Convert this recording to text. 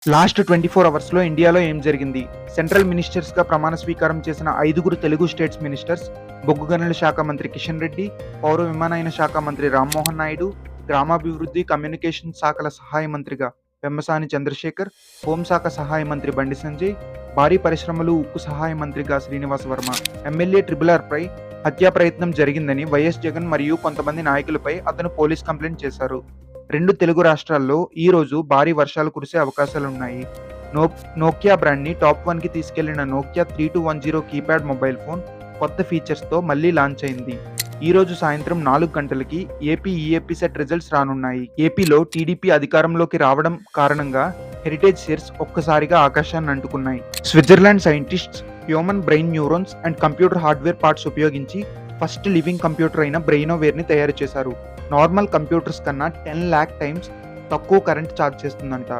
Last 24 అవర్స్‌లో ఇండియాలో ఏం జరిగింది? సెంట్రల్ మినిస్టర్స్‌గా ప్రమాణ స్వీకారం చేసిన 5గురు తెలుగు స్టేట్స్ మినిస్టర్స్, బొగ్గు గనుల శాఖ మంత్రి కిషన్ రెడ్డి, పౌర విమానయాన శాఖ మంత్రి రామ్మోహన్ నాయుడు, గ్రామాభివృద్ధి, కమ్యూనికేషన్ శాఖల సహాయ మంత్రిగా పెమ్మసాని చంద్రశేఖర్, హోంశాఖ సహాయ మంత్రి బండి సంజయ్, భారీ పరిశ్రమలు, ఉక్కు సహాయ మంత్రిగా శ్రీనివాస వర్మ, ఎమ్మెల్యే ట్రిపుల్ ఆర్‌పై హత్యా ప్రయత్నం జరిగిందని వైఎస్ జగన్ మరియు కొంతమంది నాయకులపై అతను పోలీస్ కంప్లెయింట్ చేశారు. 2 తెలుగు రాష్ట్రాల్లో ఈ రోజు భారీ వర్షాలు కురిసే అవకాశాలున్నాయి. నోకియా బ్రాండ్‌ని టాప్ 1కి తీసుకెళ్లిన నోకియా 3210 కీప్యాడ్ మొబైల్ ఫోన్ కొత్త ఫీచర్స్‌తో మళ్లీ లాంచ్ అయింది. ఈ రోజు సాయంత్రం 4 గంటలకి ఏపీ ఈఏపీ సెట్ రిజల్ట్స్ రానున్నాయి. ఏపీలో టీడీపీ అధికారంలోకి రావడం కారణంగా హెరిటేజ్ షేర్స్ ఒక్కసారిగా ఆకాశాన్ని అంటుకున్నాయి. Switzerland scientists human brain neurons and computer hardware parts ఉపయోగించి ఫస్ట్ లివింగ్ కంప్యూటర్ అయిన బ్రెయినోవేర్‌ని తయారు చేశారు. నార్మల్ కంప్యూటర్స్ కన్నా 10 లాక్ టైమ్స్ తక్కువ కరెంట్ ఛార్జ్ చేస్తుందంట.